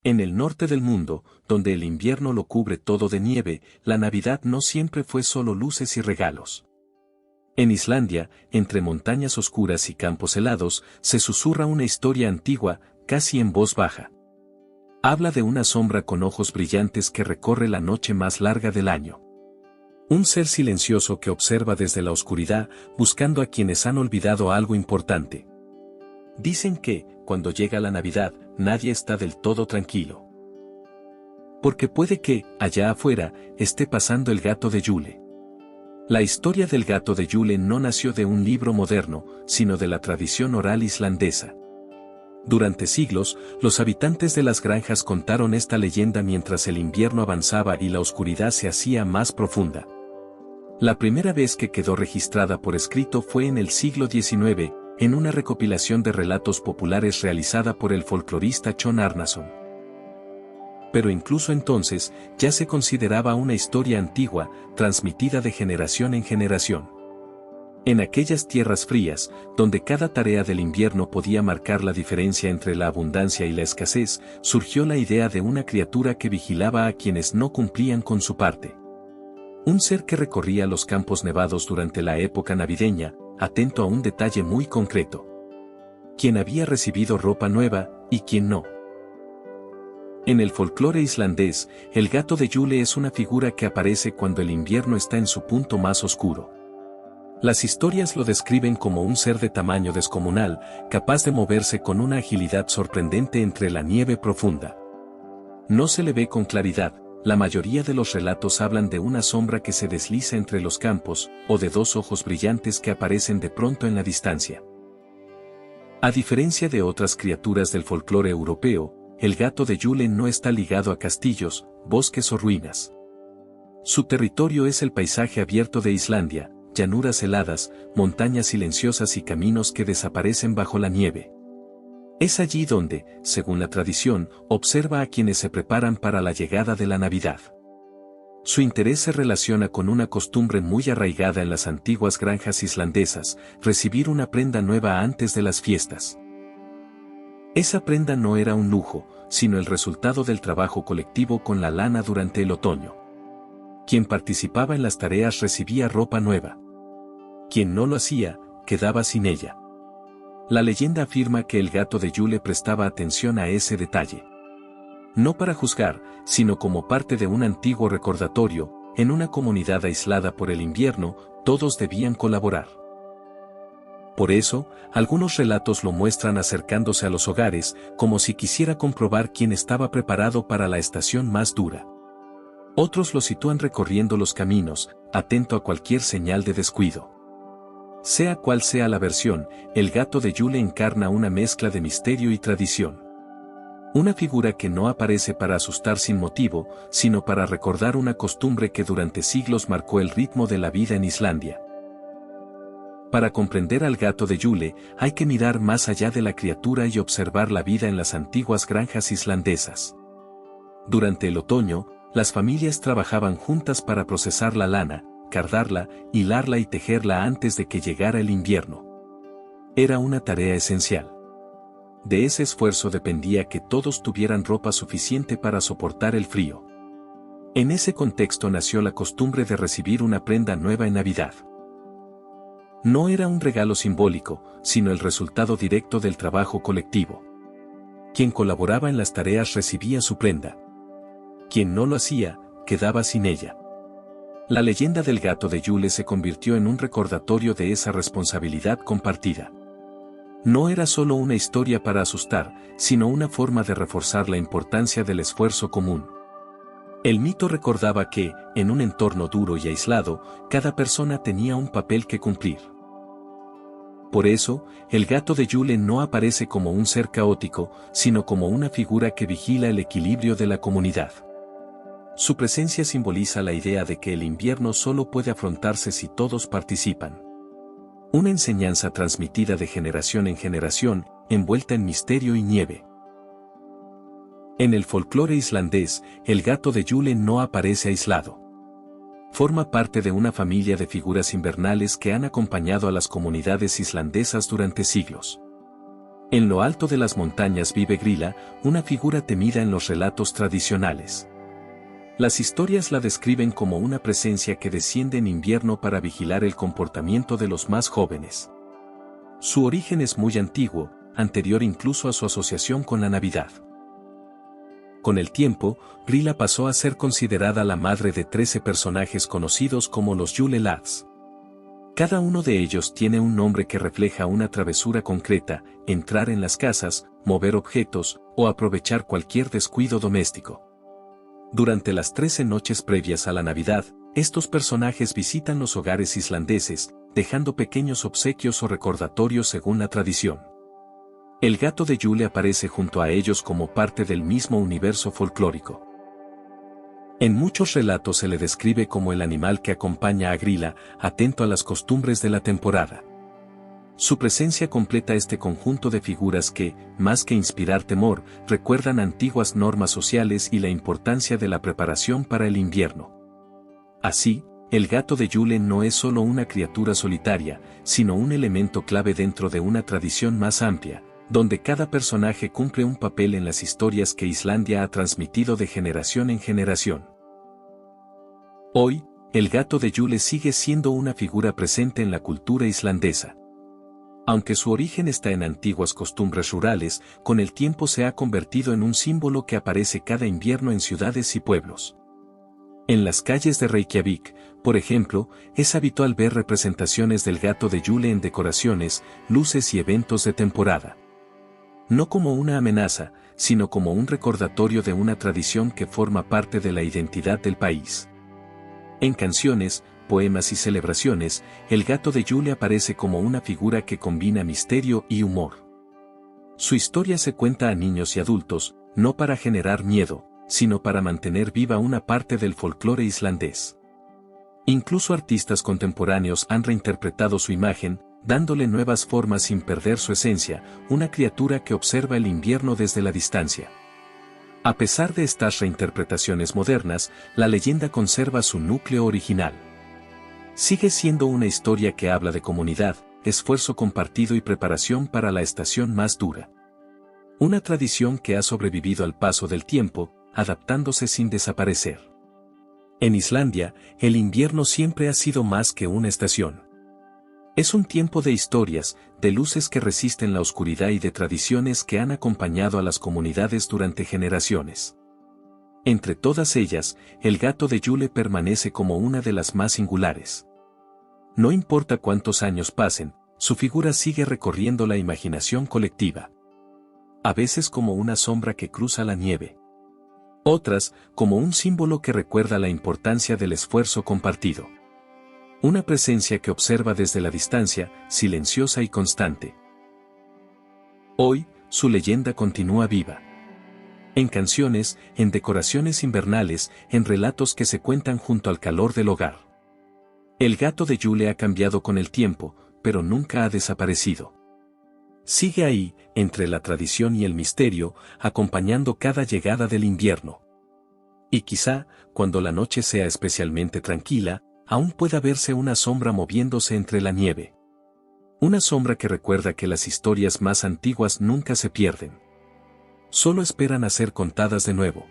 En el norte del mundo, donde el invierno lo cubre todo de nieve, la Navidad no siempre fue solo luces y regalos. En Islandia, entre montañas oscuras y campos helados, se susurra una historia antigua, casi en voz baja. Habla de una sombra con ojos brillantes que recorre la noche más larga del año. Un ser silencioso que observa desde la oscuridad, buscando a quienes han olvidado algo importante. Dicen que, cuando llega la Navidad, nadie está del todo tranquilo. Porque puede que, allá afuera, esté pasando el gato de Yule. La historia del gato de Yule no nació de un libro moderno, sino de la tradición oral islandesa. Durante siglos, los habitantes de las granjas contaron esta leyenda mientras el invierno avanzaba y la oscuridad se hacía más profunda. La primera vez que quedó registrada por escrito fue en el siglo XIX, en una recopilación de relatos populares realizada por el folclorista John Arnason. Pero incluso entonces, ya se consideraba una historia antigua, transmitida de generación en generación. En aquellas tierras frías, donde cada tarea del invierno podía marcar la diferencia entre la abundancia y la escasez, surgió la idea de una criatura que vigilaba a quienes no cumplían con su parte. Un ser que recorría los campos nevados durante la época navideña, atento a un detalle muy concreto. Quién había recibido ropa nueva, y quién no. En el folclore islandés, el gato de Yule es una figura que aparece cuando el invierno está en su punto más oscuro. Las historias lo describen como un ser de tamaño descomunal, capaz de moverse con una agilidad sorprendente entre la nieve profunda. No se le ve con claridad, la mayoría de los relatos hablan de una sombra que se desliza entre los campos, o de dos ojos brillantes que aparecen de pronto en la distancia. A diferencia de otras criaturas del folclore europeo, el gato de Yule no está ligado a castillos, bosques o ruinas. Su territorio es el paisaje abierto de Islandia, llanuras heladas, montañas silenciosas y caminos que desaparecen bajo la nieve. Es allí donde, según la tradición, observa a quienes se preparan para la llegada de la Navidad. Su interés se relaciona con una costumbre muy arraigada en las antiguas granjas islandesas, recibir una prenda nueva antes de las fiestas. Esa prenda no era un lujo, sino el resultado del trabajo colectivo con la lana durante el otoño. Quien participaba en las tareas recibía ropa nueva. Quien no lo hacía, quedaba sin ella. La leyenda afirma que el gato de Yule prestaba atención a ese detalle. No para juzgar, sino como parte de un antiguo recordatorio, en una comunidad aislada por el invierno, todos debían colaborar. Por eso, algunos relatos lo muestran acercándose a los hogares, como si quisiera comprobar quién estaba preparado para la estación más dura. Otros lo sitúan recorriendo los caminos, atento a cualquier señal de descuido. Sea cual sea la versión, el gato de Yule encarna una mezcla de misterio y tradición. Una figura que no aparece para asustar sin motivo, sino para recordar una costumbre que durante siglos marcó el ritmo de la vida en Islandia. Para comprender al gato de Yule, hay que mirar más allá de la criatura y observar la vida en las antiguas granjas islandesas. Durante el otoño, las familias trabajaban juntas para procesar la lana, cardarla, hilarla y tejerla antes de que llegara el invierno. Era una tarea esencial. De ese esfuerzo dependía que todos tuvieran ropa suficiente para soportar el frío. En ese contexto nació la costumbre de recibir una prenda nueva en Navidad. No era un regalo simbólico, sino el resultado directo del trabajo colectivo. Quien colaboraba en las tareas recibía su prenda. Quien no lo hacía, quedaba sin ella. La leyenda del gato de Yule se convirtió en un recordatorio de esa responsabilidad compartida. No era solo una historia para asustar, sino una forma de reforzar la importancia del esfuerzo común. El mito recordaba que, en un entorno duro y aislado, cada persona tenía un papel que cumplir. Por eso, el gato de Yule no aparece como un ser caótico, sino como una figura que vigila el equilibrio de la comunidad. Su presencia simboliza la idea de que el invierno solo puede afrontarse si todos participan. Una enseñanza transmitida de generación en generación, envuelta en misterio y nieve. En el folclore islandés, el gato de Yule no aparece aislado. Forma parte de una familia de figuras invernales que han acompañado a las comunidades islandesas durante siglos. En lo alto de las montañas vive Grilla, una figura temida en los relatos tradicionales. Las historias la describen como una presencia que desciende en invierno para vigilar el comportamiento de los más jóvenes. Su origen es muy antiguo, anterior incluso a su asociación con la Navidad. Con el tiempo, Grilla pasó a ser considerada la madre de 13 personajes conocidos como los Yule Lads. Cada uno de ellos tiene un nombre que refleja una travesura concreta: entrar en las casas, mover objetos, o aprovechar cualquier descuido doméstico. Durante las 13 noches previas a la Navidad, estos personajes visitan los hogares islandeses, dejando pequeños obsequios o recordatorios según la tradición. El gato de Yule aparece junto a ellos como parte del mismo universo folclórico. En muchos relatos se le describe como el animal que acompaña a Grilla, atento a las costumbres de la temporada. Su presencia completa este conjunto de figuras que, más que inspirar temor, recuerdan antiguas normas sociales y la importancia de la preparación para el invierno. Así, el gato de Yule no es solo una criatura solitaria, sino un elemento clave dentro de una tradición más amplia, donde cada personaje cumple un papel en las historias que Islandia ha transmitido de generación en generación. Hoy, el gato de Yule sigue siendo una figura presente en la cultura islandesa. Aunque su origen está en antiguas costumbres rurales, con el tiempo se ha convertido en un símbolo que aparece cada invierno en ciudades y pueblos. En las calles de Reykjavik, por ejemplo, es habitual ver representaciones del gato de Yule en decoraciones, luces y eventos de temporada. No como una amenaza, sino como un recordatorio de una tradición que forma parte de la identidad del país. En canciones, poemas y celebraciones, el gato de Yule aparece como una figura que combina misterio y humor. Su historia se cuenta a niños y adultos, no para generar miedo, sino para mantener viva una parte del folclore islandés. Incluso artistas contemporáneos han reinterpretado su imagen, dándole nuevas formas sin perder su esencia, una criatura que observa el invierno desde la distancia. A pesar de estas reinterpretaciones modernas, la leyenda conserva su núcleo original. Sigue siendo una historia que habla de comunidad, esfuerzo compartido y preparación para la estación más dura. Una tradición que ha sobrevivido al paso del tiempo, adaptándose sin desaparecer. En Islandia, el invierno siempre ha sido más que una estación. Es un tiempo de historias, de luces que resisten la oscuridad y de tradiciones que han acompañado a las comunidades durante generaciones. Entre todas ellas, el gato de Yule permanece como una de las más singulares. No importa cuántos años pasen, su figura sigue recorriendo la imaginación colectiva. A veces como una sombra que cruza la nieve. Otras, como un símbolo que recuerda la importancia del esfuerzo compartido. Una presencia que observa desde la distancia, silenciosa y constante. Hoy, su leyenda continúa viva. En canciones, en decoraciones invernales, en relatos que se cuentan junto al calor del hogar. El gato de Yule ha cambiado con el tiempo, pero nunca ha desaparecido. Sigue ahí, entre la tradición y el misterio, acompañando cada llegada del invierno. Y quizá, cuando la noche sea especialmente tranquila, aún pueda verse una sombra moviéndose entre la nieve. Una sombra que recuerda que las historias más antiguas nunca se pierden. Solo esperan a ser contadas de nuevo.